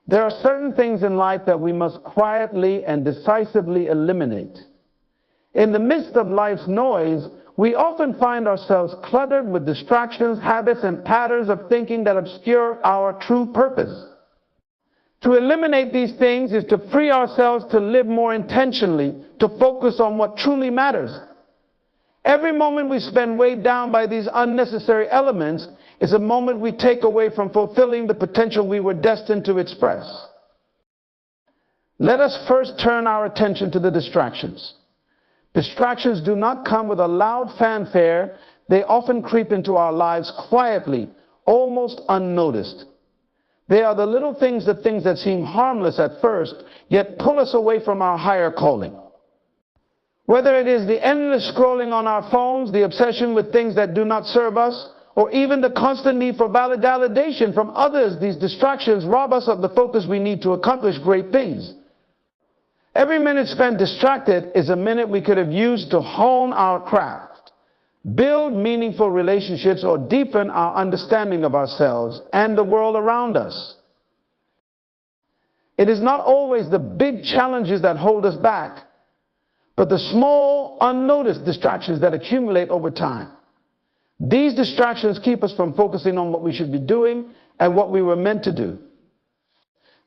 There are certain things in life that we must quietly and decisively eliminate. In the midst of life's noise, we often find ourselves cluttered with distractions, habits, and patterns of thinking that obscure our true purpose. To eliminate these things is to free ourselves to live more intentionally, to focus on what truly matters. Every moment we spend weighed down by these unnecessary elements is a moment we take away from fulfilling the potential we were destined to express. Let us first turn our attention to the distractions. Distractions do not come with a loud fanfare. They often creep into our lives quietly, almost unnoticed. They are the little things, the things that seem harmless at first, yet pull us away from our higher calling. Whether it is the endless scrolling on our phones, the obsession with things that do not serve us, or even the constant need for validation from others, these distractions rob us of the focus we need to accomplish great things. Every minute spent distracted is a minute we could have used to hone our craft, build meaningful relationships, or deepen our understanding of ourselves and the world around us. It is not always the big challenges that hold us back, but the small, unnoticed distractions that accumulate over time. These distractions keep us from focusing on what we should be doing and what we were meant to do.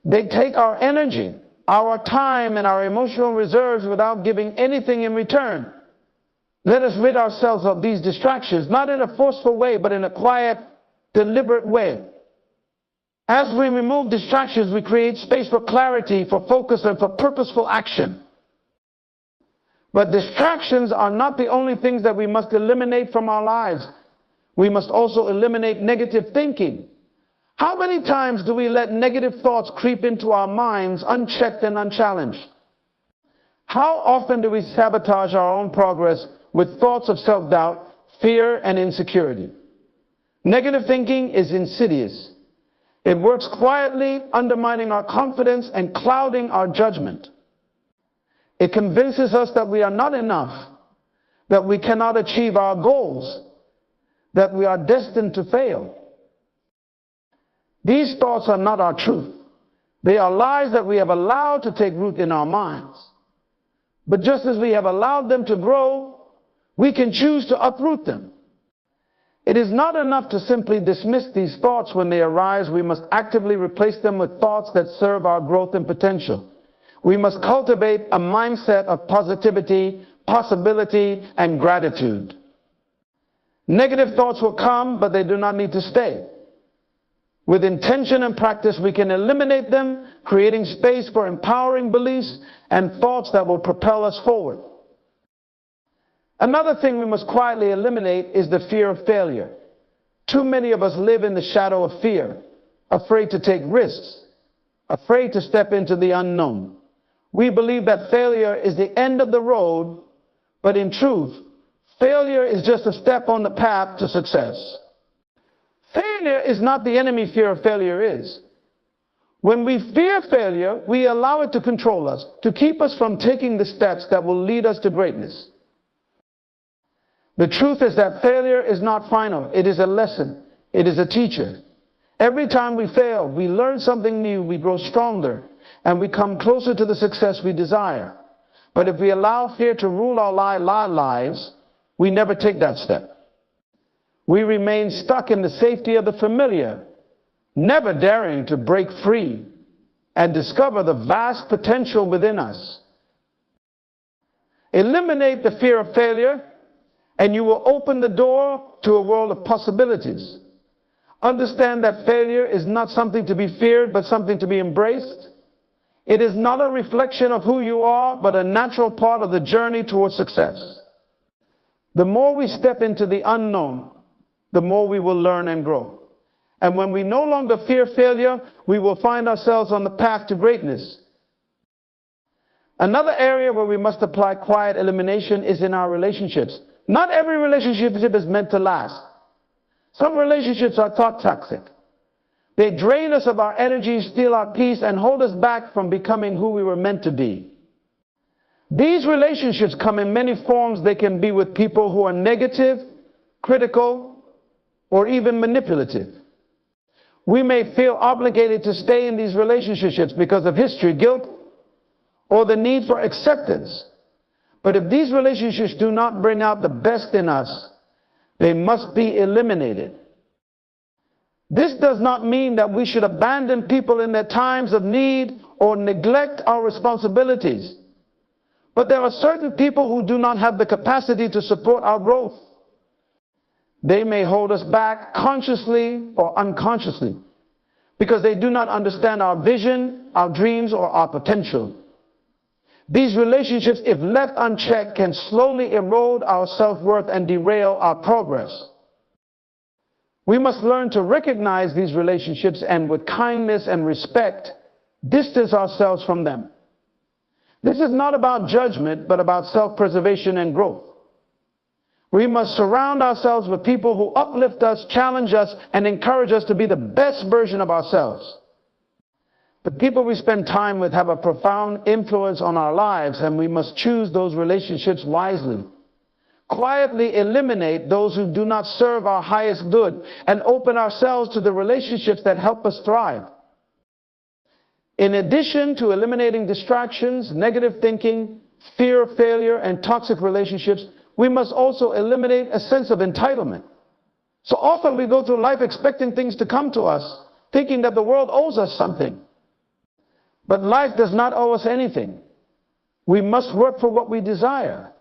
They take our energy, our time, and our emotional reserves without giving anything in return. Let us rid ourselves of these distractions, not in a forceful way, but in a quiet, deliberate way. As we remove distractions, we create space for clarity, for focus, and for purposeful action. But distractions are not the only things that we must eliminate from our lives. We must also eliminate negative thinking. How many times do we let negative thoughts creep into our minds unchecked and unchallenged? How often do we sabotage our own progress with thoughts of self-doubt, fear, and insecurity? Negative thinking is insidious. It works quietly, undermining our confidence and clouding our judgment. It convinces us that we are not enough, that we cannot achieve our goals, that we are destined to fail. These thoughts are not our truth. They are lies that we have allowed to take root in our minds. But just as we have allowed them to grow, we can choose to uproot them. It is not enough to simply dismiss these thoughts when they arise. We must actively replace them with thoughts that serve our growth and potential. We must cultivate a mindset of positivity, possibility, and gratitude. Negative thoughts will come, but they do not need to stay. With intention and practice, we can eliminate them, creating space for empowering beliefs and thoughts that will propel us forward. Another thing we must quietly eliminate is the fear of failure. Too many of us live in the shadow of fear, afraid to take risks, afraid to step into the unknown. We believe that failure is the end of the road, but in truth, failure is just a step on the path to success. Failure is not the enemy fear of failure is. When we fear failure, we allow it to control us, to keep us from taking the steps that will lead us to greatness. The truth is that failure is not final. It is a lesson. It is a teacher. Every time we fail, we learn something new, we grow stronger, and we come closer to the success we desire. But if we allow fear to rule our lives, we never take that step. We remain stuck in the safety of the familiar, never daring to break free and discover the vast potential within us. Eliminate the fear of failure, and you will open the door to a world of possibilities. Understand that failure is not something to be feared, but something to be embraced. It is not a reflection of who you are, but a natural part of the journey towards success. The more we step into the unknown, the more we will learn and grow. And when we no longer fear failure, we will find ourselves on the path to greatness. Another area where we must apply quiet elimination is in our relationships. Not every relationship is meant to last. Some relationships are thought toxic. They drain us of our energy, steal our peace, and hold us back from becoming who we were meant to be. These relationships come in many forms. They can be with people who are negative, critical, or even manipulative. We may feel obligated to stay in these relationships because of history, guilt, or the need for acceptance. But if these relationships do not bring out the best in us, they must be eliminated. This does not mean that we should abandon people in their times of need or neglect our responsibilities. But there are certain people who do not have the capacity to support our growth. They may hold us back consciously or unconsciously because they do not understand our vision, our dreams, or our potential. These relationships, if left unchecked, can slowly erode our self-worth and derail our progress. We must learn to recognize these relationships and, with kindness and respect, distance ourselves from them. This is not about judgment, but about self-preservation and growth. We must surround ourselves with people who uplift us, challenge us, and encourage us to be the best version of ourselves. The people we spend time with have a profound influence on our lives, and we must choose those relationships wisely. Quietly eliminate those who do not serve our highest good and open ourselves to the relationships that help us thrive. In addition to eliminating distractions, negative thinking, fear of failure, and toxic relationships, we must also eliminate a sense of entitlement. So often we go through life expecting things to come to us, thinking that the world owes us something. But life does not owe us anything. We must work for what we desire.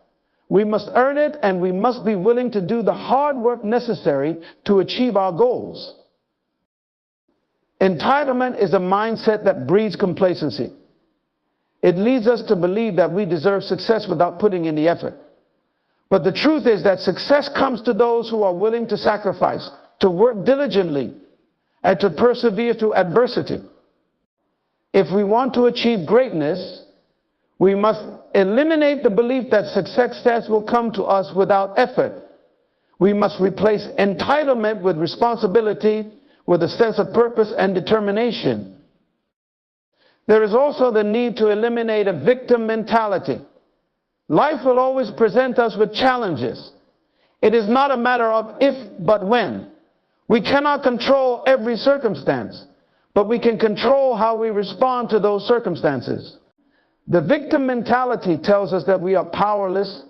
We must earn it, and we must be willing to do the hard work necessary to achieve our goals. Entitlement is a mindset that breeds complacency. It leads us to believe that we deserve success without putting in the effort. But the truth is that success comes to those who are willing to sacrifice, to work diligently, and to persevere through adversity. If we want to achieve greatness, we must eliminate the belief that success will come to us without effort. We must replace entitlement with responsibility, with a sense of purpose and determination. There is also the need to eliminate a victim mentality. Life will always present us with challenges. It is not a matter of if, but when. We cannot control every circumstance, but we can control how we respond to those circumstances. The victim mentality tells us that we are powerless,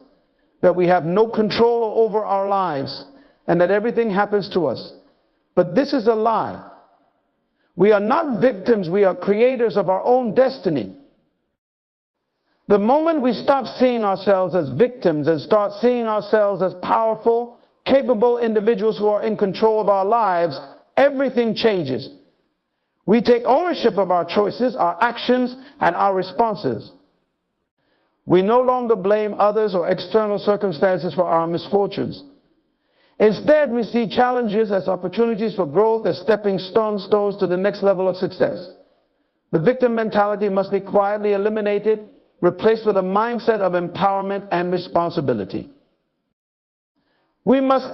that we have no control over our lives, and that everything happens to us. But this is a lie. We are not victims, we are creators of our own destiny. The moment we stop seeing ourselves as victims and start seeing ourselves as powerful, capable individuals who are in control of our lives, everything changes. We take ownership of our choices, our actions, and our responses. We no longer blame others or external circumstances for our misfortunes. Instead, we see challenges as opportunities for growth, as stepping stones to the next level of success. The victim mentality must be quietly eliminated, replaced with a mindset of empowerment and responsibility. We must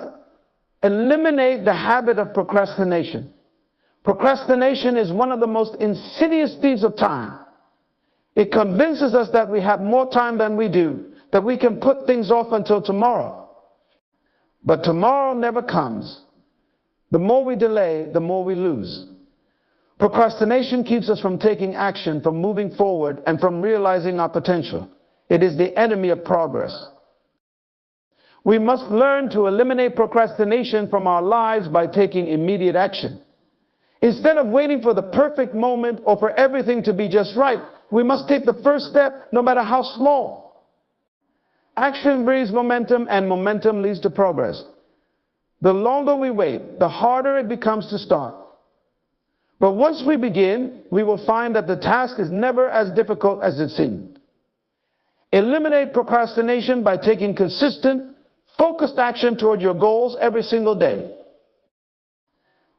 eliminate the habit of procrastination. Procrastination is one of the most insidious thieves of time. It convinces us that we have more time than we do, that we can put things off until tomorrow. But tomorrow never comes. The more we delay, the more we lose. Procrastination keeps us from taking action, from moving forward, and from realizing our potential. It is the enemy of progress. We must learn to eliminate procrastination from our lives by taking immediate action. Instead of waiting for the perfect moment or for everything to be just right, we must take the first step, no matter how small. Action breeds momentum, and momentum leads to progress. The longer we wait, the harder it becomes to start. But once we begin, we will find that the task is never as difficult as it seemed. Eliminate procrastination by taking consistent, focused action toward your goals every single day.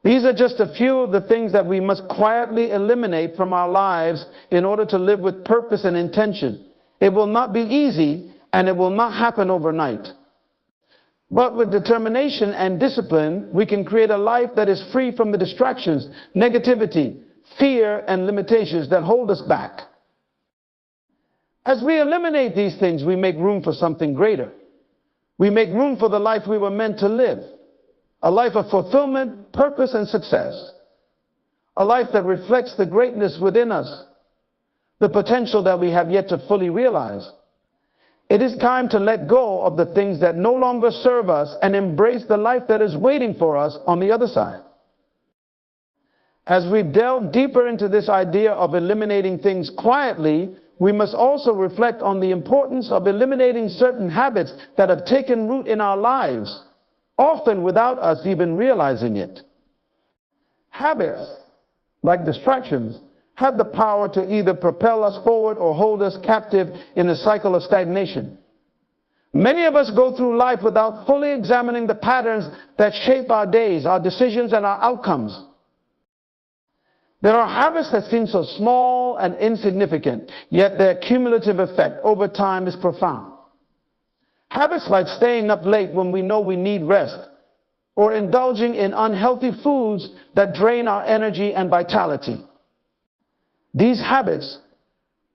These are just a few of the things that we must quietly eliminate from our lives in order to live with purpose and intention. It will not be easy, and it will not happen overnight. But with determination and discipline, we can create a life that is free from the distractions, negativity, fear, and limitations that hold us back. As we eliminate these things, we make room for something greater. We make room for the life we were meant to live, a life of fulfillment, purpose, and success. a life that reflects the greatness within us, the potential that we have yet to fully realize. It is time to let go of the things that no longer serve us and embrace the life that is waiting for us on the other side. As we delve deeper into this idea of eliminating things quietly, we must also reflect on the importance of eliminating certain habits that have taken root in our lives, often without us even realizing it. Habits, like distractions, have the power to either propel us forward or hold us captive in a cycle of stagnation. Many of us go through life without fully examining the patterns that shape our days, our decisions, and our outcomes. There are habits that seem so small and insignificant, yet their cumulative effect over time is profound. Habits like staying up late when we know we need rest, or indulging in unhealthy foods that drain our energy and vitality. These habits,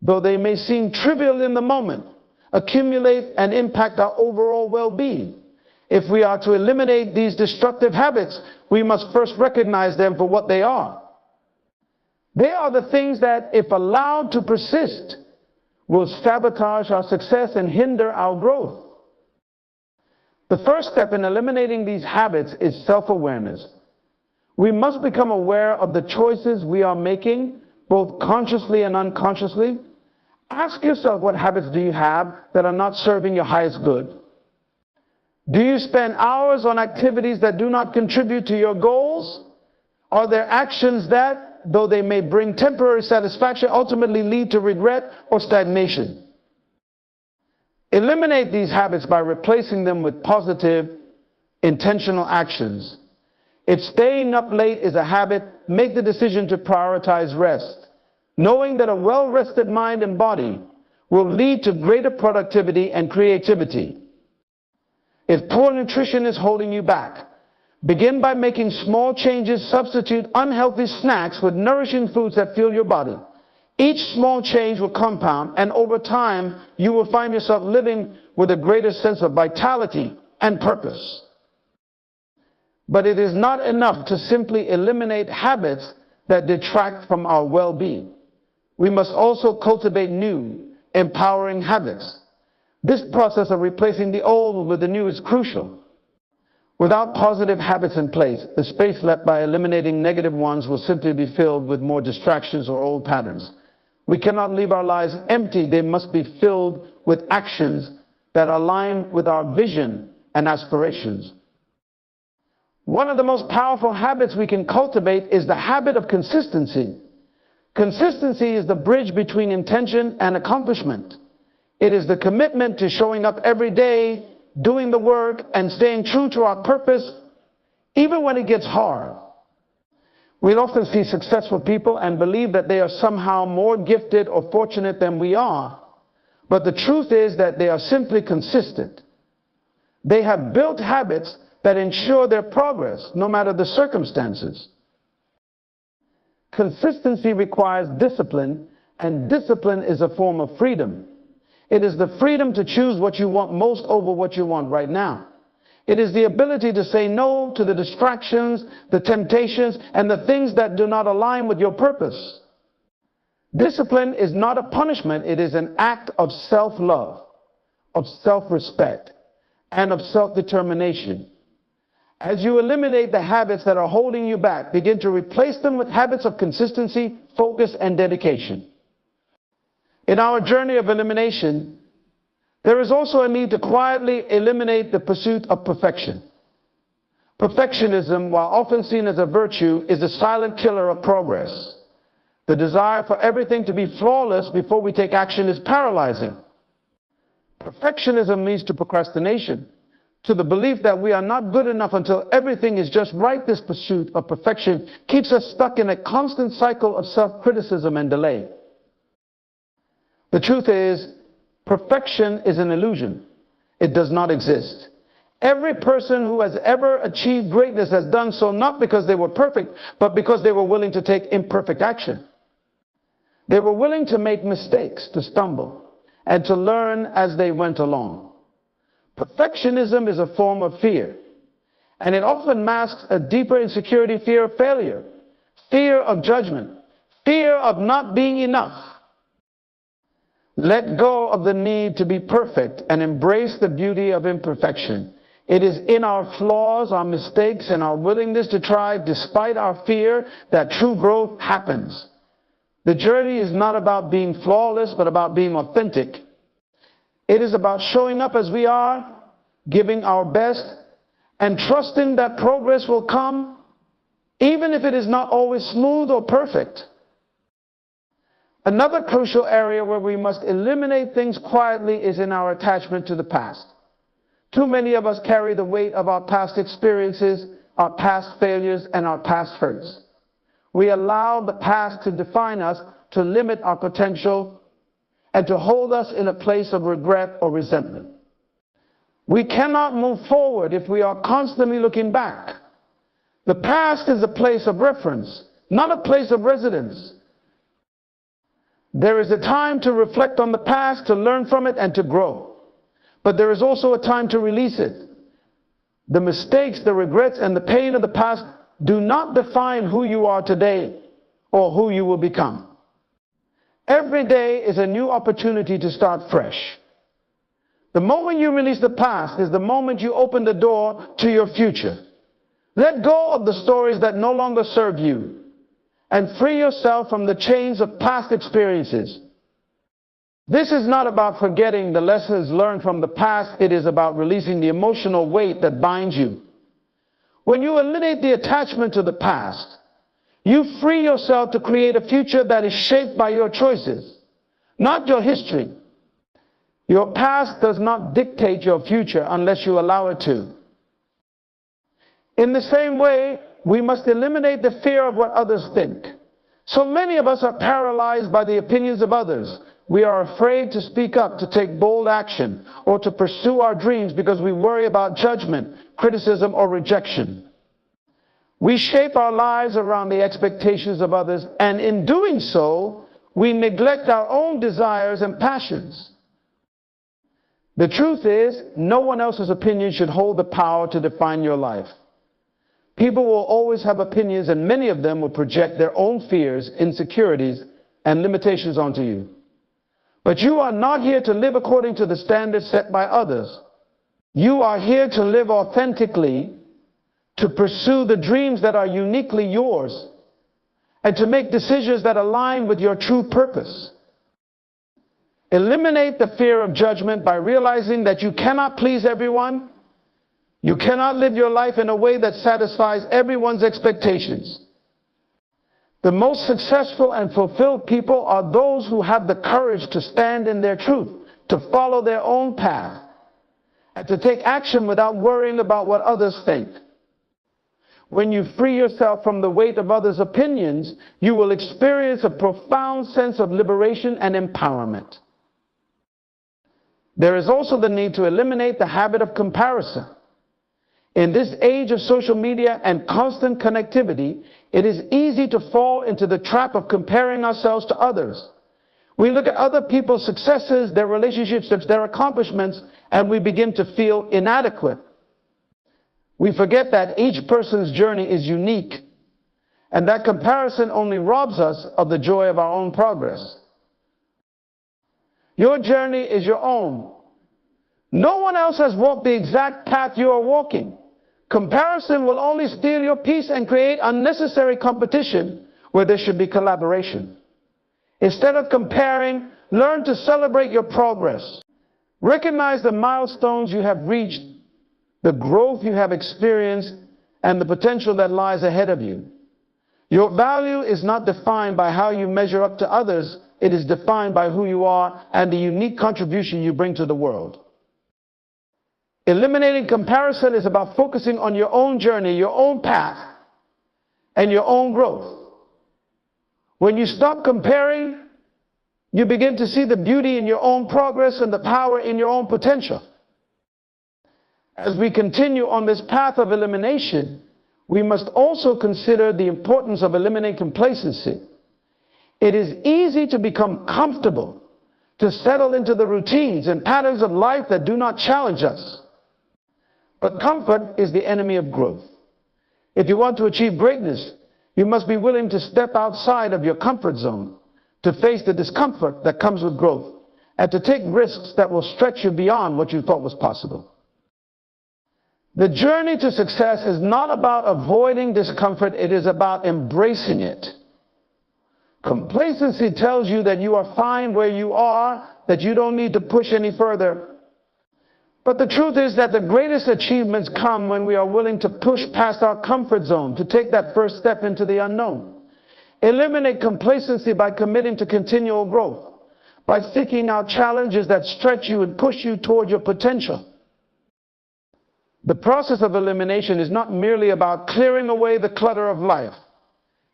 though they may seem trivial in the moment, accumulate and impact our overall well-being. If we are to eliminate these destructive habits, we must first recognize them for what they are. They are the things that, if allowed to persist, will sabotage our success and hinder our growth. The first step in eliminating these habits is self-awareness. We must become aware of the choices we are making, both consciously and unconsciously. Ask yourself, what habits do you have that are not serving your highest good? Do you spend hours on activities that do not contribute to your goals? Are there actions that, though they may bring temporary satisfaction, ultimately lead to regret or stagnation? Eliminate these habits by replacing them with positive, intentional actions. If staying up late is a habit, make the decision to prioritize rest, knowing that a well-rested mind and body will lead to greater productivity and creativity. If poor nutrition is holding you back, begin by making small changes. Substitute unhealthy snacks with nourishing foods that fuel your body. Each small change will compound, and over time, you will find yourself living with a greater sense of vitality and purpose. But it is not enough to simply eliminate habits that detract from our well-being. We must also cultivate new, empowering habits. This process of replacing the old with the new is crucial. Without positive habits in place, the space left by eliminating negative ones will simply be filled with more distractions or old patterns. We cannot leave our lives empty. They must be filled with actions that align with our vision and aspirations. One of the most powerful habits we can cultivate is the habit of consistency. Consistency is the bridge between intention and accomplishment. It is the commitment to showing up every day, doing the work, and staying true to our purpose, even when it gets hard. We often see successful people and believe that they are somehow more gifted or fortunate than we are. But the truth is that they are simply consistent. They have built habits that ensure their progress, no matter the circumstances. Consistency requires discipline, and discipline is a form of freedom. It is the freedom to choose what you want most over what you want right now. It is the ability to say no to the distractions, the temptations, and the things that do not align with your purpose. Discipline is not a punishment. It is an act of self-love, of self-respect, and of self-determination. As you eliminate the habits that are holding you back, begin to replace them with habits of consistency, focus, and dedication. In our journey of elimination, there is also a need to quietly eliminate the pursuit of perfection. Perfectionism, while often seen as a virtue, is a silent killer of progress. The desire for everything to be flawless before we take action is paralyzing. Perfectionism leads to procrastination, to the belief that we are not good enough until everything is just right. This pursuit of perfection keeps us stuck in a constant cycle of self-criticism and delay. The truth is, perfection is an illusion. It does not exist. Every person who has ever achieved greatness has done so not because they were perfect, but because they were willing to take imperfect action. They were willing to make mistakes, to stumble, and to learn as they went along. Perfectionism is a form of fear, and it often masks a deeper insecurity, fear of failure. fear of judgment, fear of not being enough. Let go of the need to be perfect and embrace the beauty of imperfection. It is in our flaws, our mistakes, and our willingness to try despite our fear that true growth happens. The journey is not about being flawless, but about being authentic. It is about showing up as we are, giving our best, and trusting that progress will come, even if it is not always smooth or perfect. Another crucial area where we must eliminate things quietly is in our attachment to the past. Too many of us carry the weight of our past experiences, our past failures, and our past hurts. We allow the past to define us, to limit our potential, and to hold us in a place of regret or resentment. We cannot move forward if we are constantly looking back. The past is a place of reference, not a place of residence. There is a time to reflect on the past, to learn from it, and to grow. But there is also a time to release it. The mistakes, the regrets, and the pain of the past do not define who you are today or who you will become. Every day is a new opportunity to start fresh. The moment you release the past is the moment you open the door to your future. Let go of the stories that no longer serve you and free yourself from the chains of past experiences. This is not about forgetting the lessons learned from the past. It is about releasing the emotional weight that binds you. When you eliminate the attachment to the past, you free yourself to create a future that is shaped by your choices, not your history. Your past does not dictate your future unless you allow it to. In the same way, we must eliminate the fear of what others think. So many of us are paralyzed by the opinions of others. We are afraid to speak up, to take bold action, or to pursue our dreams because we worry about judgment, criticism, or rejection. We shape our lives around the expectations of others, and in doing so, we neglect our own desires and passions. The truth is, no one else's opinion should hold the power to define your life. People will always have opinions, and many of them will project their own fears, insecurities, and limitations onto you. But you are not here to live according to the standards set by others. You are here to live authentically, to pursue the dreams that are uniquely yours, and to make decisions that align with your true purpose. Eliminate the fear of judgment by realizing that you cannot please everyone. You cannot live your life in a way that satisfies everyone's expectations. The most successful and fulfilled people are those who have the courage to stand in their truth, to follow their own path, and to take action without worrying about what others think. When you free yourself from the weight of others' opinions, you will experience a profound sense of liberation and empowerment. There is also the need to eliminate the habit of comparison. In this age of social media and constant connectivity, it is easy to fall into the trap of comparing ourselves to others. We look at other people's successes, their relationships, their accomplishments, and we begin to feel inadequate. We forget that each person's journey is unique, and that comparison only robs us of the joy of our own progress. Your journey is your own. No one else has walked the exact path you are walking. Comparison will only steal your peace and create unnecessary competition where there should be collaboration. Instead of comparing, learn to celebrate your progress. Recognize the milestones you have reached, the growth you have experienced, and the potential that lies ahead of you. Your value is not defined by how you measure up to others. It is defined by who you are and the unique contribution you bring to the world. Eliminating comparison is about focusing on your own journey, your own path, and your own growth. When you stop comparing, you begin to see the beauty in your own progress and the power in your own potential. As we continue on this path of elimination, we must also consider the importance of eliminating complacency. It is easy to become comfortable, to settle into the routines and patterns of life that do not challenge us. But comfort is the enemy of growth. If you want to achieve greatness, You must be willing to step outside of your comfort zone, to face the discomfort that comes with growth, and to take risks that will stretch you beyond what you thought was possible. The journey to success is not about avoiding discomfort, it is about embracing it. Complacency tells you that you are fine where you are, that you don't need to push any further. But the truth is that the greatest achievements come when we are willing to push past our comfort zone, to take that first step into the unknown. Eliminate complacency by committing to continual growth, by seeking out challenges that stretch you and push you toward your potential. The process of elimination is not merely about clearing away the clutter of life.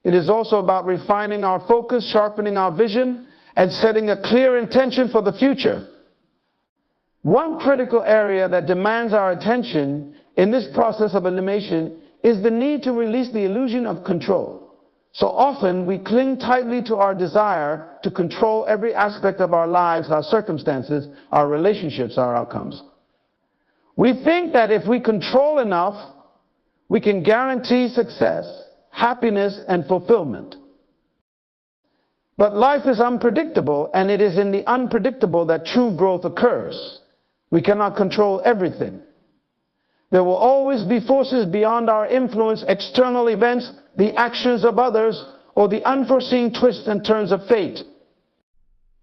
It is also about refining our focus, sharpening our vision, and setting a clear intention for the future. One critical area that demands our attention in this process of elimination is the need to release the illusion of control. So often we cling tightly to our desire to control every aspect of our lives, our circumstances, our relationships, our outcomes. We think that if we control enough, we can guarantee success, happiness, and fulfillment. But life is unpredictable, and it is in the unpredictable that true growth occurs. We cannot control everything. There will always be forces beyond our influence, external events, the actions of others, or the unforeseen twists and turns of fate.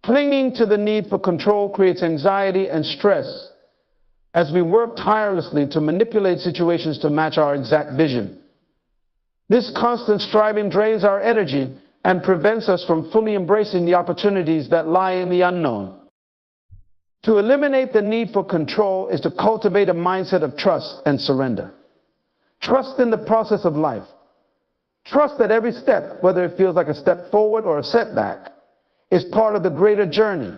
Clinging to the need for control creates anxiety and stress as we work tirelessly to manipulate situations to match our exact vision. This constant striving drains our energy and prevents us from fully embracing the opportunities that lie in the unknown. To eliminate the need for control is to cultivate a mindset of trust and surrender. Trust in the process of life. Trust that every step, whether it feels like a step forward or a setback, is part of the greater journey.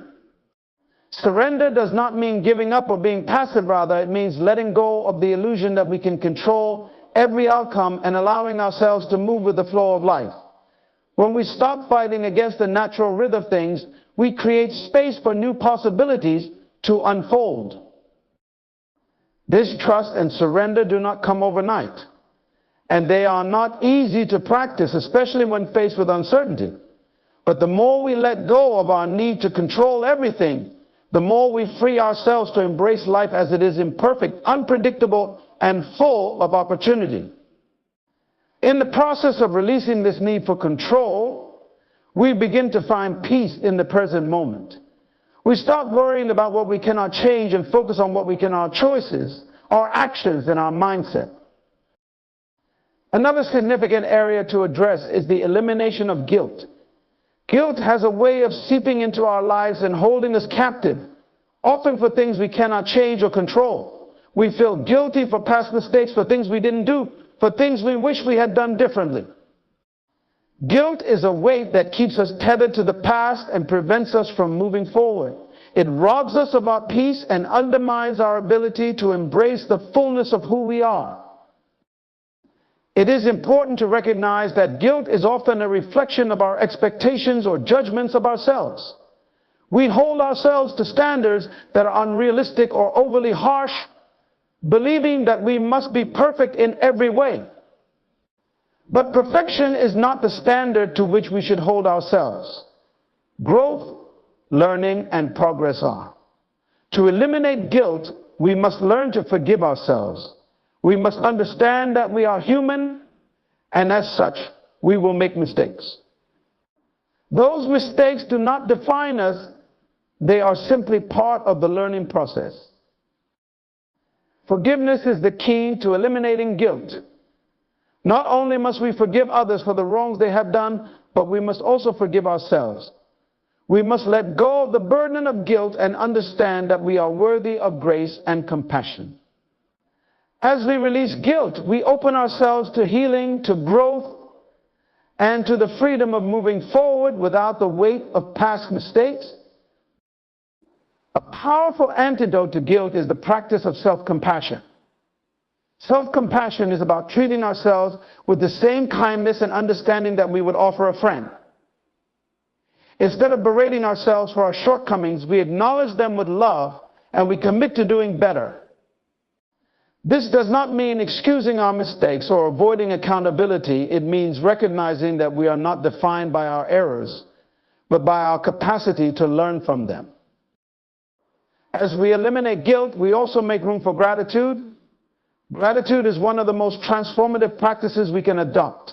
Surrender does not mean giving up or being passive, rather it means letting go of the illusion that we can control every outcome and allowing ourselves to move with the flow of life. When we stop fighting against the natural rhythm of things, we create space for new possibilities to unfold. This trust and surrender do not come overnight, and they are not easy to practice, especially when faced with uncertainty. But the more we let go of our need to control everything, the more we free ourselves to embrace life as it is, imperfect, unpredictable, and full of opportunity. In the process of releasing this need for control, we begin to find peace in the present moment. We stop worrying about what we cannot change and focus on what we can, our choices, our actions, and our mindset. Another significant area to address is the elimination of guilt. Guilt has a way of seeping into our lives and holding us captive, often for things we cannot change or control. We feel guilty for past mistakes, for things we didn't do, for things we wish we had done differently. Guilt is a weight that keeps us tethered to the past and prevents us from moving forward. It robs us of our peace and undermines our ability to embrace the fullness of who we are. It is important to recognize that guilt is often a reflection of our expectations or judgments of ourselves. We hold ourselves to standards that are unrealistic or overly harsh, believing that we must be perfect in every way. But perfection is not the standard to which we should hold ourselves. Growth, learning, and progress are. To eliminate guilt, we must learn to forgive ourselves. We must understand that we are human, and as such, we will make mistakes. Those mistakes do not define us. They are simply part of the learning process. Forgiveness is the key to eliminating guilt. Not only must we forgive others for the wrongs they have done, but we must also forgive ourselves. We must let go of the burden of guilt and understand that we are worthy of grace and compassion. As we release guilt, we open ourselves to healing, to growth, and to the freedom of moving forward without the weight of past mistakes. A powerful antidote to guilt is the practice of self-compassion. Self-compassion is about treating ourselves with the same kindness and understanding that we would offer a friend. Instead of berating ourselves for our shortcomings, we acknowledge them with love and we commit to doing better. This does not mean excusing our mistakes or avoiding accountability. It means recognizing that we are not defined by our errors, but by our capacity to learn from them. As we eliminate guilt, we also make room for gratitude. Gratitude is one of the most transformative practices we can adopt.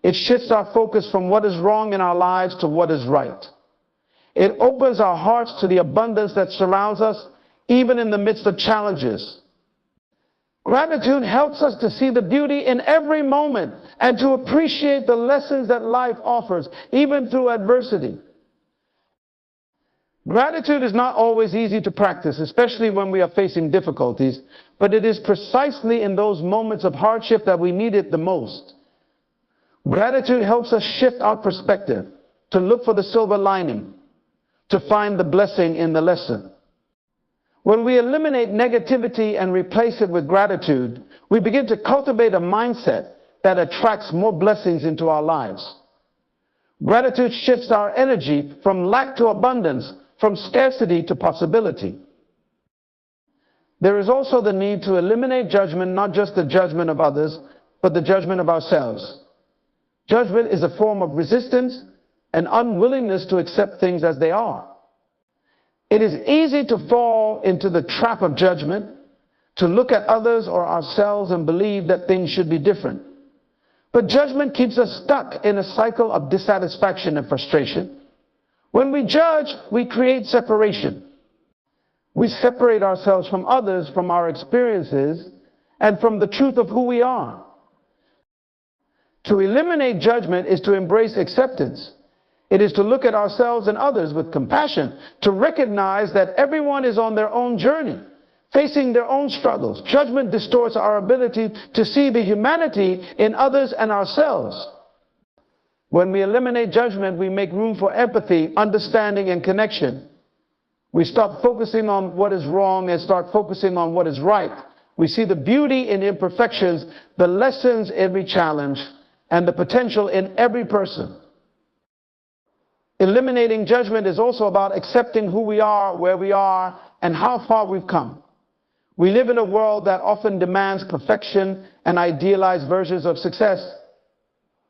It shifts our focus from what is wrong in our lives to what is right. It opens our hearts to the abundance that surrounds us, even in the midst of challenges. Gratitude helps us to see the beauty in every moment and to appreciate the lessons that life offers, even through adversity. Gratitude is not always easy to practice, especially when we are facing difficulties, but it is precisely in those moments of hardship that we need it the most. Gratitude helps us shift our perspective, to look for the silver lining, to find the blessing in the lesson. When we eliminate negativity and replace it with gratitude, we begin to cultivate a mindset that attracts more blessings into our lives. Gratitude shifts our energy from lack to abundance, from scarcity to possibility. There is also the need to eliminate judgment, not just the judgment of others, but the judgment of ourselves. Judgment is a form of resistance and unwillingness to accept things as they are. It is easy to fall into the trap of judgment, to look at others or ourselves and believe that things should be different. But judgment keeps us stuck in a cycle of dissatisfaction and frustration. When we judge, we create separation. We separate ourselves from others, from our experiences, and from the truth of who we are. To eliminate judgment is to embrace acceptance. It is to look at ourselves and others with compassion, to recognize that everyone is on their own journey, facing their own struggles. Judgment distorts our ability to see the humanity in others and ourselves. When we eliminate judgment, we make room for empathy, understanding, and connection. We stop focusing on what is wrong and start focusing on what is right. We see the beauty in imperfections, the lessons in every challenge, and the potential in every person. Eliminating judgment is also about accepting who we are, where we are, and how far we've come. We live in a world that often demands perfection and idealized versions of success.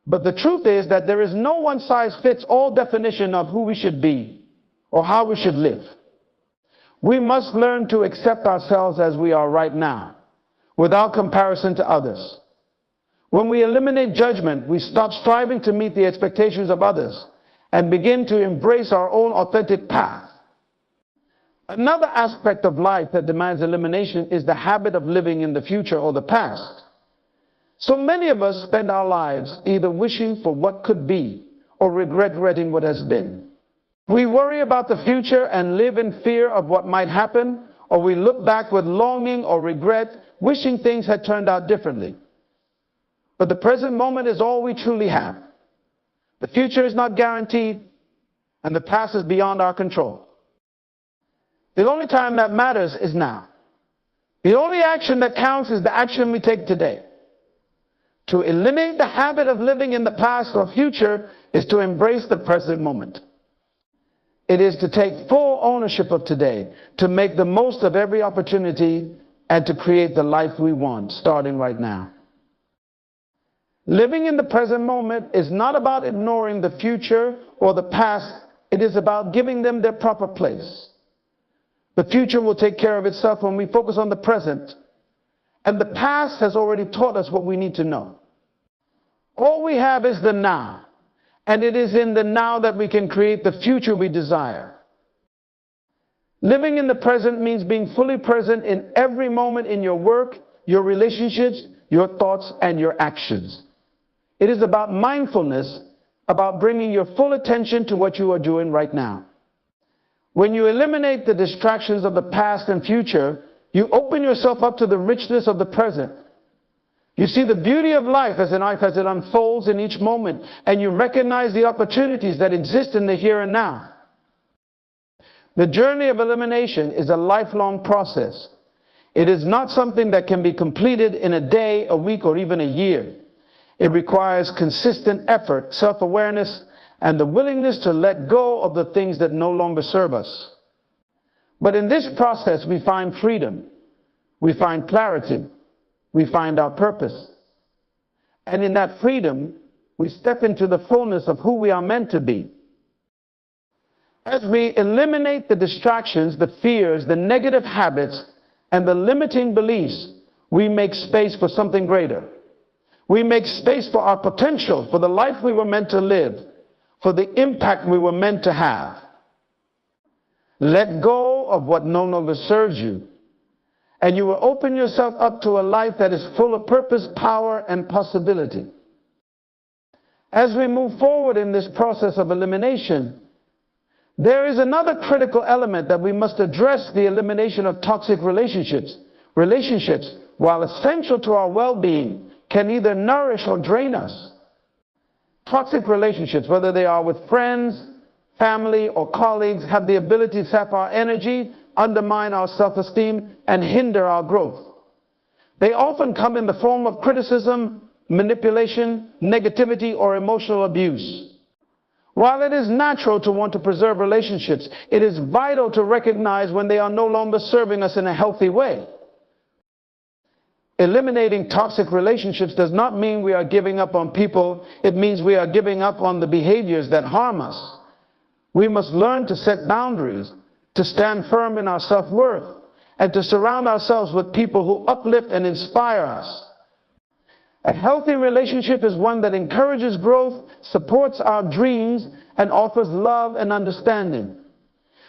But the truth is that there is no one-size-fits-all definition of who we should be or how we should live. We must learn to accept ourselves as we are right now, without comparison to others. When we eliminate judgment, we stop striving to meet the expectations of others and begin to embrace our own authentic path. Another aspect of life that demands elimination is the habit of living in the future or the past. So many of us spend our lives either wishing for what could be or regretting what has been. We worry about the future and live in fear of what might happen, or we look back with longing or regret, wishing things had turned out differently. But the present moment is all we truly have. The future is not guaranteed, and the past is beyond our control. The only time that matters is now. The only action that counts is the action we take today. To eliminate the habit of living in the past or future is to embrace the present moment. It is to take full ownership of today, to make the most of every opportunity, and to create the life we want, starting right now. Living in the present moment is not about ignoring the future or the past. It is about giving them their proper place. The future will take care of itself when we focus on the present. And the past has already taught us what we need to know. All we have is the now. And it is in the now that we can create the future we desire. Living in the present means being fully present in every moment in your work, your relationships, your thoughts, and your actions. It is about mindfulness, about bringing your full attention to what you are doing right now. When you eliminate the distractions of the past and future, you open yourself up to the richness of the present. You see the beauty of life as it unfolds in each moment, and you recognize the opportunities that exist in the here and now. The journey of elimination is a lifelong process. It is not something that can be completed in a day, a week, or even a year. It requires consistent effort, self-awareness, and the willingness to let go of the things that no longer serve us. But in this process, we find freedom. we find clarity, we find our purpose. And in that freedom, we step into the fullness of who we are meant to be. As we eliminate the distractions, the fears, the negative habits, and the limiting beliefs, we make space for something greater. We make space for our potential, for the life we were meant to live, for the impact we were meant to have. Let go of what no longer serves you, and you will open yourself up to a life that is full of purpose, power, and possibility. As we move forward in this process of elimination, there is another critical element that we must address: the elimination of toxic relationships. Relationships, while essential to our well-being, can either nourish or drain us. Toxic relationships, whether they are with friends, family, or colleagues, have the ability to sap our energy, undermine our self-esteem, and hinder our growth. They often come in the form of criticism, manipulation, negativity, or emotional abuse. While it is natural to want to preserve relationships, it is vital to recognize when they are no longer serving us in a healthy way. Eliminating toxic relationships does not mean we are giving up on people. It means we are giving up on the behaviors that harm us. We must learn to set boundaries, to stand firm in our self-worth, and to surround ourselves with people who uplift and inspire us. A healthy relationship is one that encourages growth, supports our dreams, and offers love and understanding.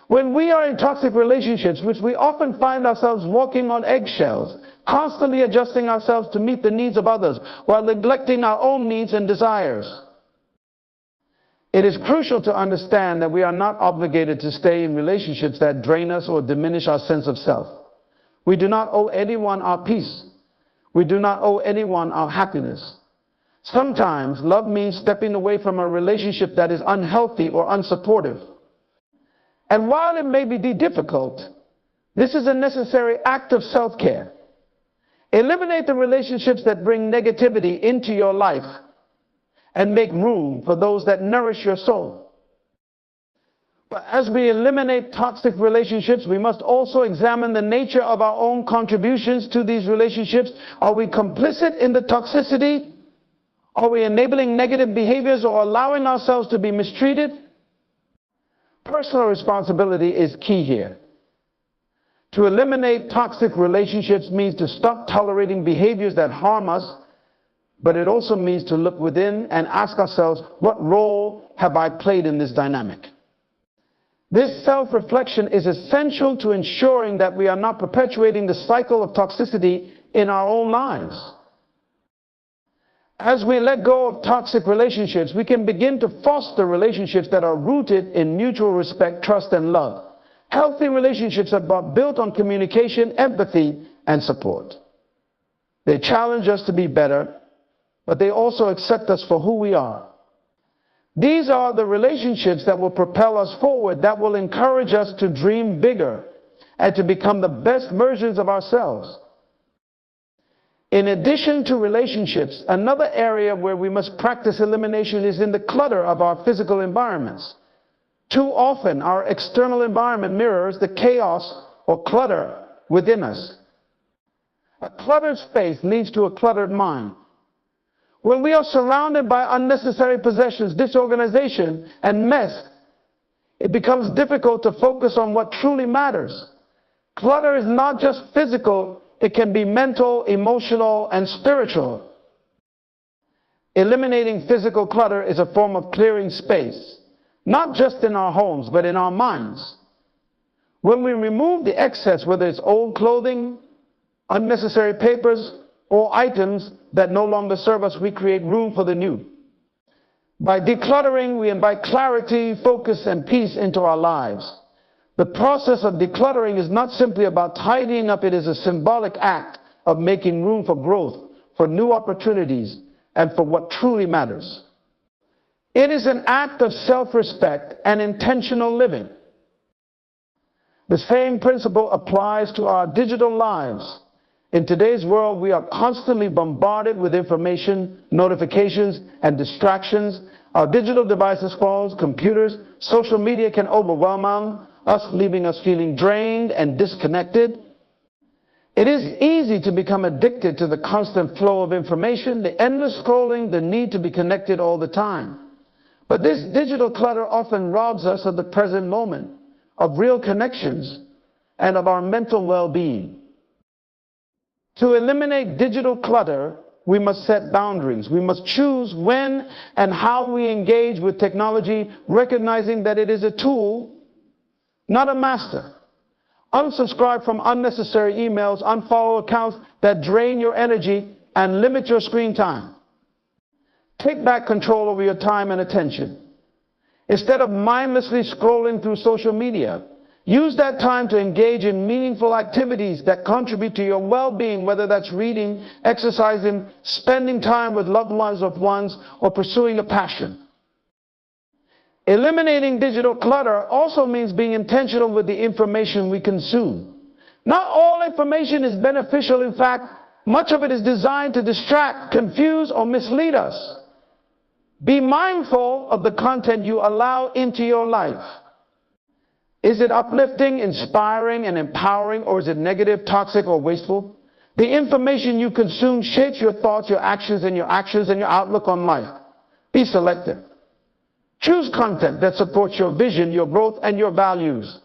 When we are in toxic relationships, which we often find ourselves walking on eggshells, constantly adjusting ourselves to meet the needs of others while neglecting our own needs and desires, it is crucial to understand that we are not obligated to stay in relationships that drain us or diminish our sense of self. We do not owe anyone our peace. We do not owe anyone our happiness. Sometimes love means stepping away from a relationship that is unhealthy or unsupportive. And while it may be difficult, this is a necessary act of self-care. Eliminate the relationships that bring negativity into your life and make room for those that nourish your soul. But as we eliminate toxic relationships, we must also examine the nature of our own contributions to these relationships. Are we complicit in the toxicity? Are we enabling negative behaviors or allowing ourselves to be mistreated? Personal responsibility is key here. To eliminate toxic relationships means to stop tolerating behaviors that harm us, but it also means to look within and ask ourselves, what role have I played in this dynamic? This self-reflection is essential to ensuring that we are not perpetuating the cycle of toxicity in our own lives. As we let go of toxic relationships, we can begin to foster relationships that are rooted in mutual respect, trust, and love. Healthy relationships are built on communication, empathy, and support. They challenge us to be better, but they also accept us for who we are. These are the relationships that will propel us forward, that will encourage us to dream bigger and to become the best versions of ourselves. In addition to relationships, another area where we must practice elimination is in the clutter of our physical environments. Too often, our external environment mirrors the chaos or clutter within us. A cluttered space leads to a cluttered mind. When we are surrounded by unnecessary possessions, disorganization, and mess, it becomes difficult to focus on what truly matters. Clutter is not just physical, it can be mental, emotional, and spiritual. Eliminating physical clutter is a form of clearing space, not just in our homes, but in our minds. When we remove the excess, whether it's old clothing, unnecessary papers, or items that no longer serve us, we create room for the new. By decluttering, we invite clarity, focus, and peace into our lives. The process of decluttering is not simply about tidying up, it is a symbolic act of making room for growth, for new opportunities, and for what truly matters. It is an act of self-respect and intentional living. The same principle applies to our digital lives. In today's world, we are constantly bombarded with information, notifications, and distractions. Our digital devices, phones, computers, social media can overwhelm us, leaving us feeling drained and disconnected. It is easy to become addicted to the constant flow of information, the endless scrolling, the need to be connected all the time. But this digital clutter often robs us of the present moment, of real connections, and of our mental well-being. To eliminate digital clutter, we must set boundaries. We must choose when and how we engage with technology, recognizing that it is a tool, not a master. Unsubscribe from unnecessary emails, unfollow accounts that drain your energy, and limit your screen time. Take back control over your time and attention. Instead of mindlessly scrolling through social media, use that time to engage in meaningful activities that contribute to your well-being, whether that's reading, exercising, spending time with loved ones, or pursuing a passion. Eliminating digital clutter also means being intentional with the information we consume. Not all information is beneficial. In fact, much of it is designed to distract, confuse, or mislead us. Be mindful of the content you allow into your life. Is it uplifting, inspiring, and empowering, or is it negative, toxic, or wasteful? The information you consume shapes your thoughts, your actions, and your outlook on life. Be selective. Choose content that supports your vision, your growth, and your values.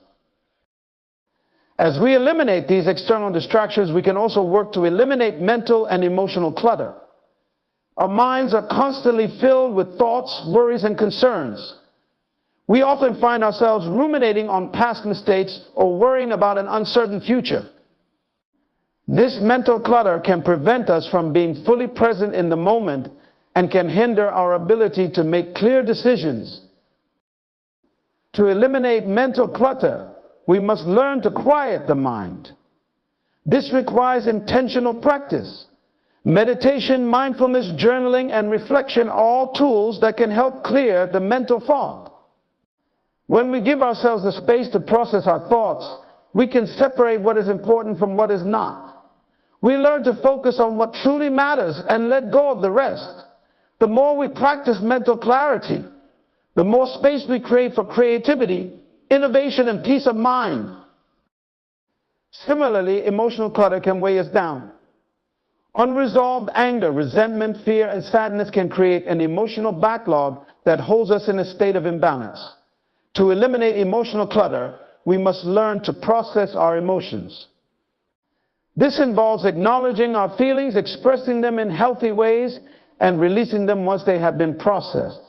As we eliminate these external distractions, we can also work to eliminate mental and emotional clutter. Our minds are constantly filled with thoughts, worries, and concerns. We often find ourselves ruminating on past mistakes or worrying about an uncertain future. This mental clutter can prevent us from being fully present in the moment and can hinder our ability to make clear decisions. To eliminate mental clutter, we must learn to quiet the mind. This requires intentional practice. Meditation, mindfulness, journaling, and reflection are all tools that can help clear the mental fog. When we give ourselves the space to process our thoughts, we can separate what is important from what is not. We learn to focus on what truly matters and let go of the rest. The more we practice mental clarity, the more space we create for creativity, innovation, and peace of mind. Similarly, emotional clutter can weigh us down. Unresolved anger, resentment, fear, and sadness can create an emotional backlog that holds us in a state of imbalance. To eliminate emotional clutter, we must learn to process our emotions. This involves acknowledging our feelings, expressing them in healthy ways, and releasing them once they have been processed.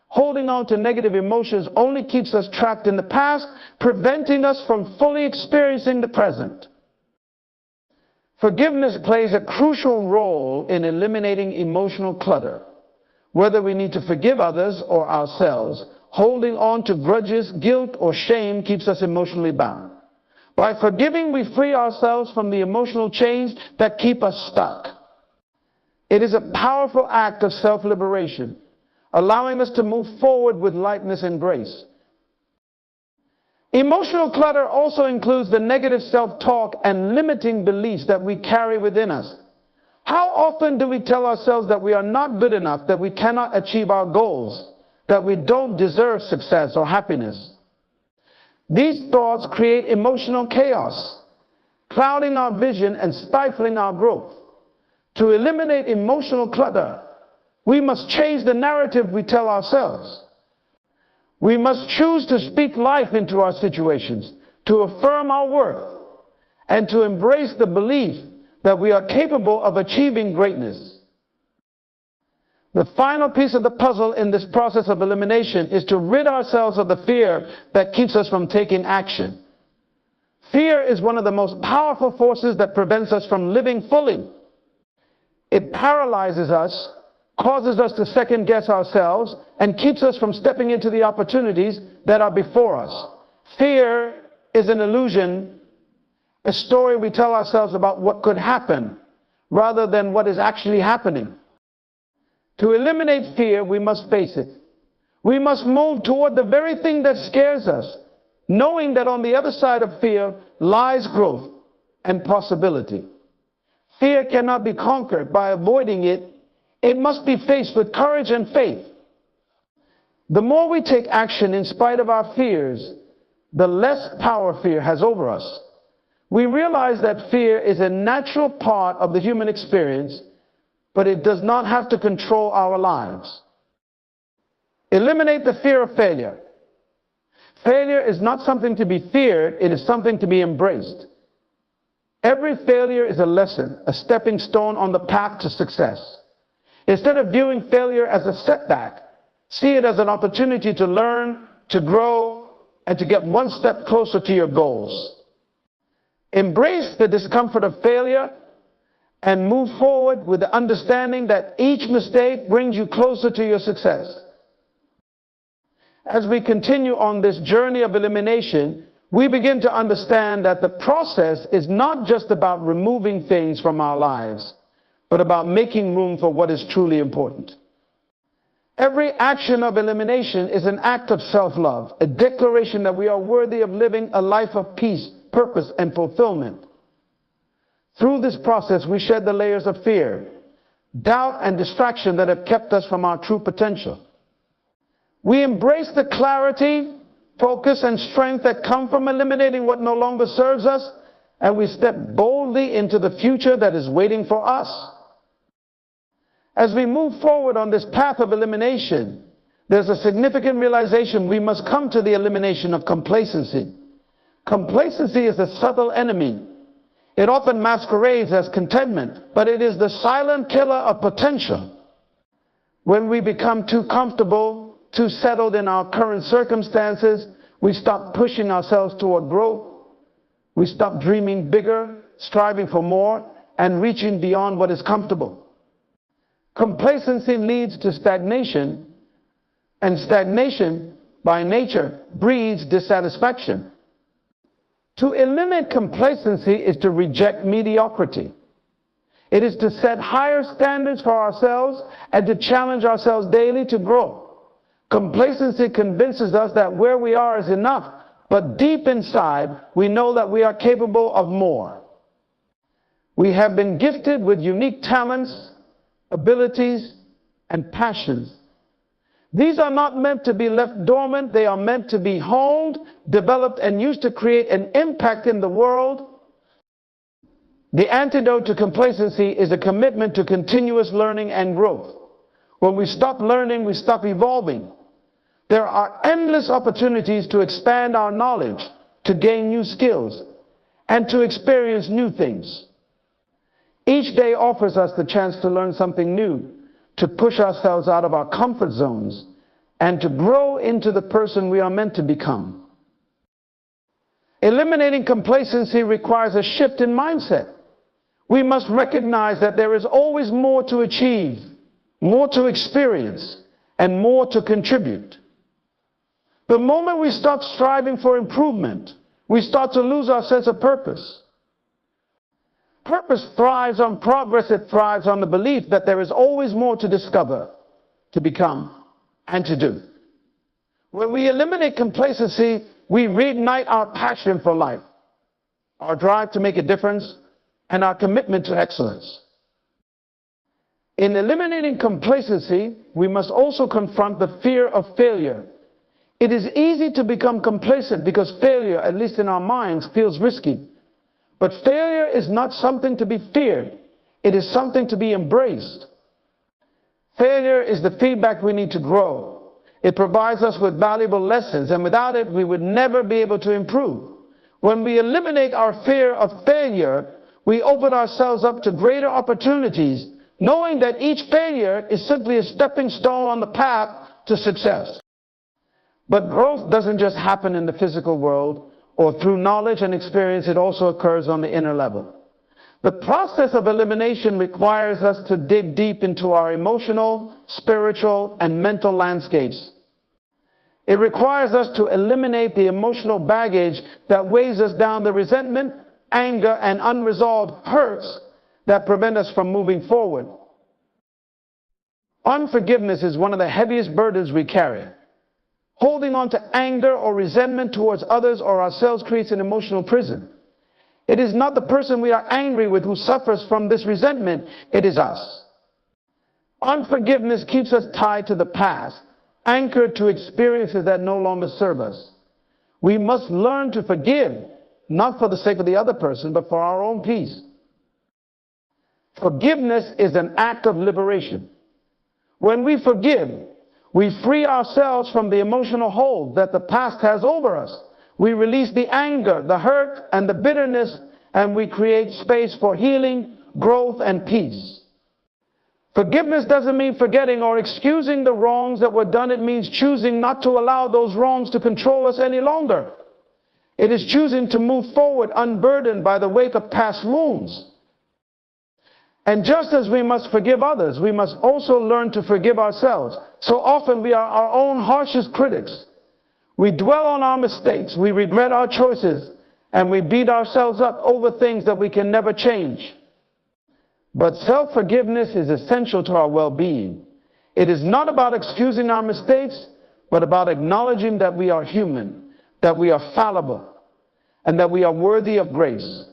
Holding on to negative emotions only keeps us trapped in the past, preventing us from fully experiencing the present. Forgiveness plays a crucial role in eliminating emotional clutter. Whether we need to forgive others or ourselves, holding on to grudges, guilt, or shame keeps us emotionally bound. By forgiving, we free ourselves from the emotional chains that keep us stuck. It is a powerful act of self-liberation, allowing us to move forward with lightness and grace. Emotional clutter also includes the negative self-talk and limiting beliefs that we carry within us. How often do we tell ourselves that we are not good enough, that we cannot achieve our goals, that we don't deserve success or happiness? These thoughts create emotional chaos, clouding our vision and stifling our growth. To eliminate emotional clutter, we must change the narrative we tell ourselves. We must choose to speak life into our situations, to affirm our worth, and to embrace the belief that we are capable of achieving greatness. The final piece of the puzzle in this process of elimination is to rid ourselves of the fear that keeps us from taking action. Fear is one of the most powerful forces that prevents us from living fully. It paralyzes us, causes us to second-guess ourselves, and keeps us from stepping into the opportunities that are before us. Fear is an illusion, a story we tell ourselves about what could happen, rather than what is actually happening. To eliminate fear, we must face it. We must move toward the very thing that scares us, knowing that on the other side of fear lies growth and possibility. Fear cannot be conquered by avoiding it. It must be faced with courage and faith. The more we take action in spite of our fears, the less power fear has over us. We realize that fear is a natural part of the human experience, but it does not have to control our lives. Eliminate the fear of failure. Failure is not something to be feared, it is something to be embraced. Every failure is a lesson, a stepping stone on the path to success. Instead of viewing failure as a setback, see it as an opportunity to learn, to grow, and to get one step closer to your goals. Embrace the discomfort of failure and move forward with the understanding that each mistake brings you closer to your success. As we continue on this journey of elimination, we begin to understand that the process is not just about removing things from our lives, but about making room for what is truly important. Every action of elimination is an act of self-love, a declaration that we are worthy of living a life of peace, purpose, and fulfillment. Through this process, we shed the layers of fear, doubt, and distraction that have kept us from our true potential. We embrace the clarity, focus, and strength that come from eliminating what no longer serves us, and we step boldly into the future that is waiting for us. As we move forward on this path of elimination, there's a significant realization: we must come to the elimination of complacency. Complacency is a subtle enemy. It often masquerades as contentment, but it is the silent killer of potential. When we become too comfortable, too settled in our current circumstances, we stop pushing ourselves toward growth. We stop dreaming bigger, striving for more, and reaching beyond what is comfortable. Complacency leads to stagnation, and stagnation, by nature, breeds dissatisfaction. To eliminate complacency is to reject mediocrity. It is to set higher standards for ourselves and to challenge ourselves daily to grow. Complacency convinces us that where we are is enough, but deep inside, we know that we are capable of more. We have been gifted with unique talents, abilities, and passions. These are not meant to be left dormant. They are meant to be honed, developed, and used to create an impact in the world. The antidote to complacency is a commitment to continuous learning and growth. When we stop learning, we stop evolving. There are endless opportunities to expand our knowledge, to gain new skills, and to experience new things. Each day offers us the chance to learn something new, to push ourselves out of our comfort zones, and to grow into the person we are meant to become. Eliminating complacency requires a shift in mindset. We must recognize that there is always more to achieve, more to experience, and more to contribute. The moment we stop striving for improvement, we start to lose our sense of purpose. Purpose thrives on progress. It thrives on the belief that there is always more to discover, to become, and to do. When we eliminate complacency, we reignite our passion for life, our drive to make a difference, and our commitment to excellence. In eliminating complacency, we must also confront the fear of failure. It is easy to become complacent because failure, at least in our minds, feels risky. But failure is not something to be feared. It is something to be embraced. Failure is the feedback we need to grow. It provides us with valuable lessons, and without it, we would never be able to improve. When we eliminate our fear of failure, we open ourselves up to greater opportunities, knowing that each failure is simply a stepping stone on the path to success. But growth doesn't just happen in the physical world or through knowledge and experience. It also occurs on the inner level. The process of elimination requires us to dig deep into our emotional, spiritual, and mental landscapes. It requires us to eliminate the emotional baggage that weighs us down, the resentment, anger, and unresolved hurts that prevent us from moving forward. Unforgiveness is one of the heaviest burdens we carry. Holding on to anger or resentment towards others or ourselves creates an emotional prison. It is not the person we are angry with who suffers from this resentment, it is us. Unforgiveness keeps us tied to the past, anchored to experiences that no longer serve us. We must learn to forgive, not for the sake of the other person, but for our own peace. Forgiveness is an act of liberation. When we forgive, we free ourselves from the emotional hold that the past has over us. We release the anger, the hurt, and the bitterness, and we create space for healing, growth, and peace. Forgiveness doesn't mean forgetting or excusing the wrongs that were done. It means choosing not to allow those wrongs to control us any longer. It is choosing to move forward unburdened by the weight of past wounds. And just as we must forgive others, we must also learn to forgive ourselves. So often we are our own harshest critics. We dwell on our mistakes, we regret our choices, and we beat ourselves up over things that we can never change. But self-forgiveness is essential to our well-being. It is not about excusing our mistakes, but about acknowledging that we are human, that we are fallible, and that we are worthy of grace.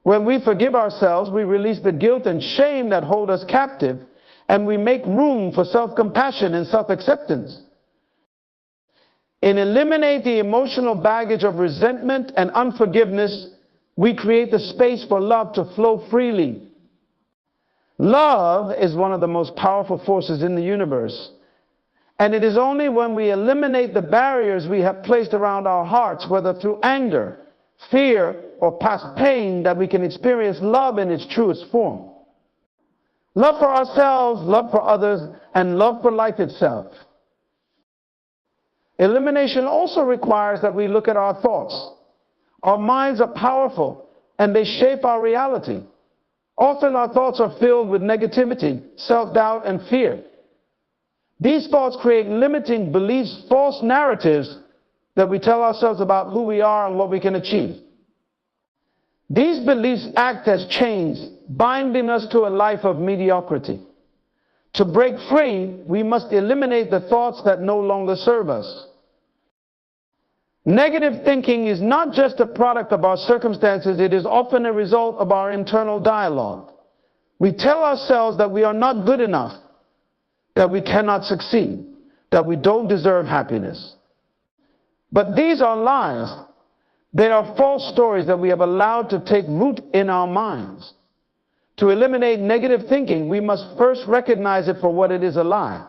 When we forgive ourselves, we release the guilt and shame that hold us captive, and we make room for self-compassion and self-acceptance. In eliminating the emotional baggage of resentment and unforgiveness, we create the space for love to flow freely. Love is one of the most powerful forces in the universe. And it is only when we eliminate the barriers we have placed around our hearts, whether through anger, fear, or past pain, that we can experience love in its truest form. Love for ourselves, love for others, and love for life itself. Elimination also requires that we look at our thoughts. Our minds are powerful, and they shape our reality. Often our thoughts are filled with negativity, self-doubt, and fear. These thoughts create limiting beliefs, false narratives that we tell ourselves about who we are and what we can achieve. These beliefs act as chains, binding us to a life of mediocrity. To break free, we must eliminate the thoughts that no longer serve us. Negative thinking is not just a product of our circumstances, it is often a result of our internal dialogue. We tell ourselves that we are not good enough, that we cannot succeed, that we don't deserve happiness. But these are lies. They are false stories that we have allowed to take root in our minds. To eliminate negative thinking, we must first recognize it for what it is, a lie.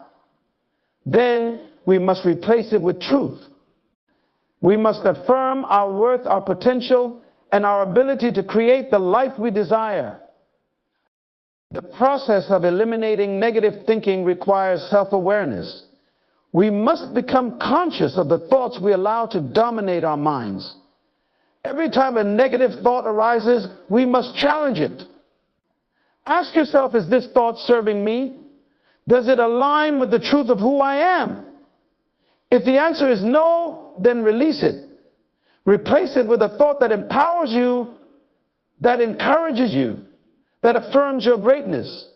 Then we must replace it with truth. We must affirm our worth, our potential, and our ability to create the life we desire. The process of eliminating negative thinking requires self-awareness. We must become conscious of the thoughts we allow to dominate our minds. Every time a negative thought arises, we must challenge it. Ask yourself, is this thought serving me? Does it align with the truth of who I am? If the answer is no, then release it. Replace it with a thought that empowers you, that encourages you, that affirms your greatness.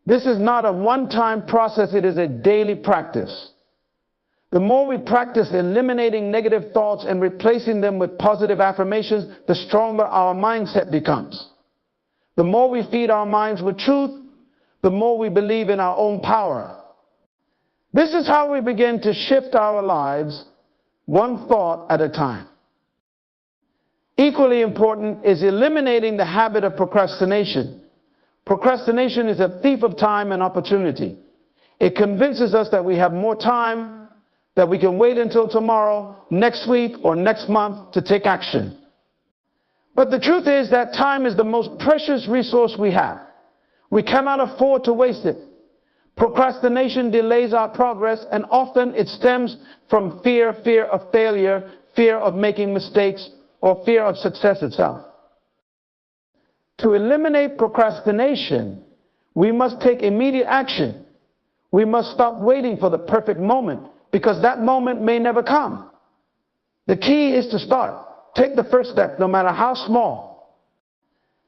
This is not a one-time process, it is a daily practice. The more we practice eliminating negative thoughts and replacing them with positive affirmations, the stronger our mindset becomes. The more we feed our minds with truth, the more we believe in our own power. This is how we begin to shift our lives, one thought at a time. Equally important is eliminating the habit of procrastination. Procrastination is a thief of time and opportunity. It convinces us that we have more time, that we can wait until tomorrow, next week, or next month to take action. But the truth is that time is the most precious resource we have. We cannot afford to waste it. Procrastination delays our progress, and often it stems from fear of failure, fear of making mistakes, or fear of success itself. To eliminate procrastination, we must take immediate action. We must stop waiting for the perfect moment, because that moment may never come. The key is to start. Take the first step, no matter how small.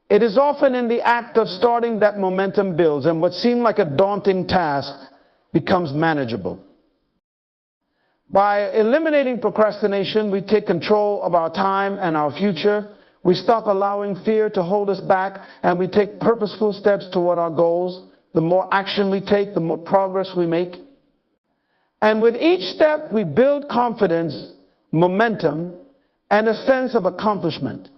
It is often in the act of starting that momentum builds, and what seemed like a daunting task becomes manageable. By eliminating procrastination, we take control of our time and our future. We stop allowing fear to hold us back, and we take purposeful steps toward our goals. The more action we take, the more progress we make. And with each step, we build confidence, momentum, and a sense of accomplishment.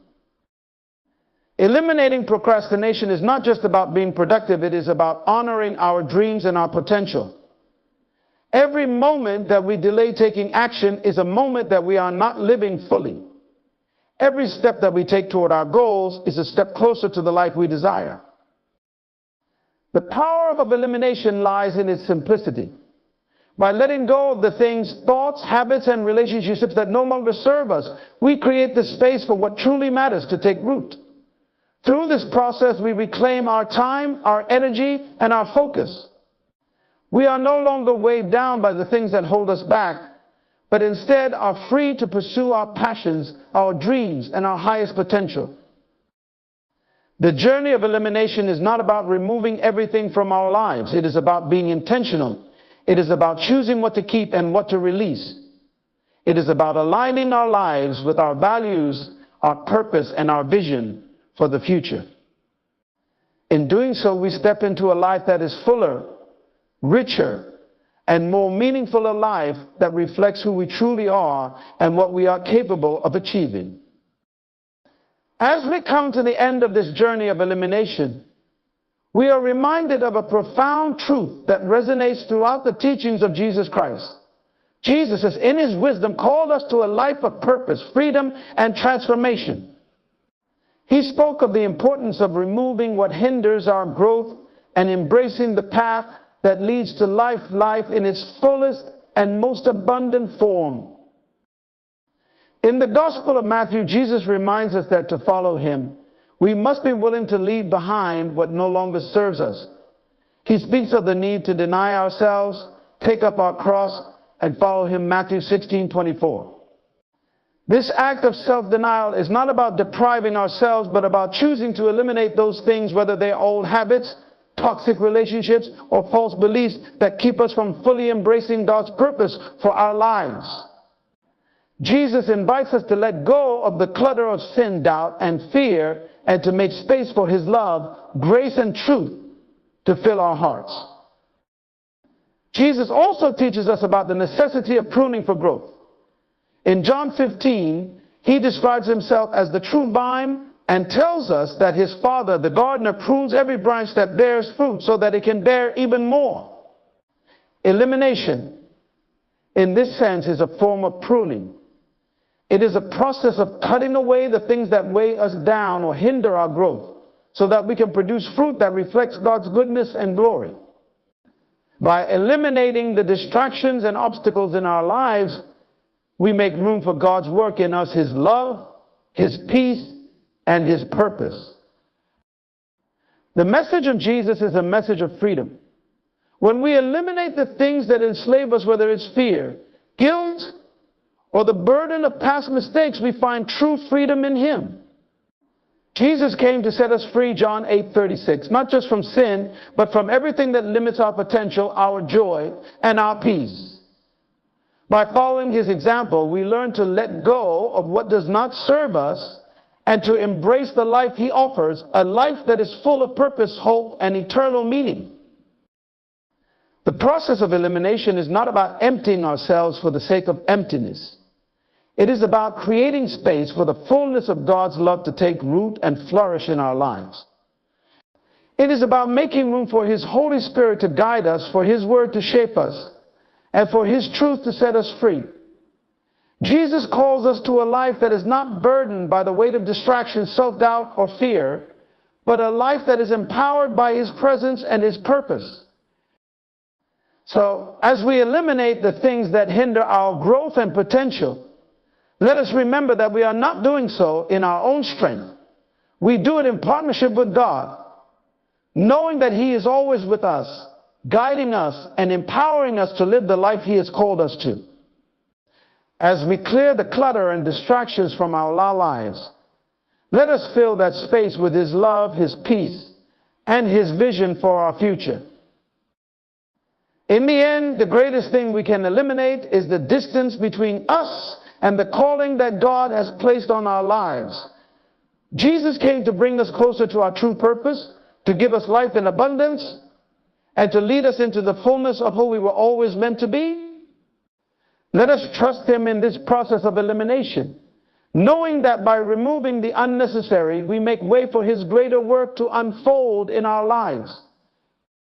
Eliminating procrastination is not just about being productive, it is about honoring our dreams and our potential. Every moment that we delay taking action is a moment that we are not living fully. Every step that we take toward our goals is a step closer to the life we desire. The power of elimination lies in its simplicity. By letting go of the things, thoughts, habits, and relationships that no longer serve us, we create the space for what truly matters to take root. Through this process, we reclaim our time, our energy, and our focus. We are no longer weighed down by the things that hold us back, but instead are free to pursue our passions, our dreams, and our highest potential. The journey of elimination is not about removing everything from our lives. It is about being intentional. It is about choosing what to keep and what to release. It is about aligning our lives with our values, our purpose, and our vision for the future. In doing so, we step into a life that is fuller, richer, and more meaningful, a life that reflects who we truly are and what we are capable of achieving. As we come to the end of this journey of elimination, we are reminded of a profound truth that resonates throughout the teachings of Jesus Christ. Jesus has, in his wisdom, called us to a life of purpose, freedom, and transformation. He spoke of the importance of removing what hinders our growth and embracing the path that leads to life in its fullest and most abundant form. In the Gospel of Matthew, Jesus reminds us that to follow him, we must be willing to leave behind what no longer serves us. He speaks of the need to deny ourselves, take up our cross, and follow him, Matthew 16:24. This act of self-denial is not about depriving ourselves, but about choosing to eliminate those things, whether they're old habits, toxic relationships, or false beliefs that keep us from fully embracing God's purpose for our lives. Jesus invites us to let go of the clutter of sin, doubt, and fear, and to make space for his love, grace, and truth to fill our hearts. Jesus also teaches us about the necessity of pruning for growth. In John 15, he describes himself as the true vine and tells us that his Father, the gardener, prunes every branch that bears fruit so that it can bear even more. Elimination, in this sense, is a form of pruning. It is a process of cutting away the things that weigh us down or hinder our growth so that we can produce fruit that reflects God's goodness and glory. By eliminating the distractions and obstacles in our lives, we make room for God's work in us, his love, his peace, and his purpose. The message of Jesus is a message of freedom. When we eliminate the things that enslave us, whether it's fear, guilt, or the burden of past mistakes, we find true freedom in him. Jesus came to set us free, John 8:36, not just from sin, but from everything that limits our potential, our joy, and our peace. By following his example, we learn to let go of what does not serve us and to embrace the life he offers, a life that is full of purpose, hope, and eternal meaning. The process of elimination is not about emptying ourselves for the sake of emptiness. It is about creating space for the fullness of God's love to take root and flourish in our lives. It is about making room for his Holy Spirit to guide us, for his word to shape us, and for his truth to set us free. Jesus calls us to a life that is not burdened by the weight of distraction, self-doubt, or fear, but a life that is empowered by his presence and his purpose. So, as we eliminate the things that hinder our growth and potential, let us remember that we are not doing so in our own strength. We do it in partnership with God, knowing that he is always with us, guiding us and empowering us to live the life he has called us to. As we clear the clutter and distractions from our lives, let us fill that space with his love, his peace, and his vision for our future. In the end, the greatest thing we can eliminate is the distance between us and the calling that God has placed on our lives. Jesus came to bring us closer to our true purpose, to give us life in abundance, and to lead us into the fullness of who we were always meant to be. Let us trust him in this process of elimination, knowing that by removing the unnecessary, we make way for His greater work to unfold in our lives.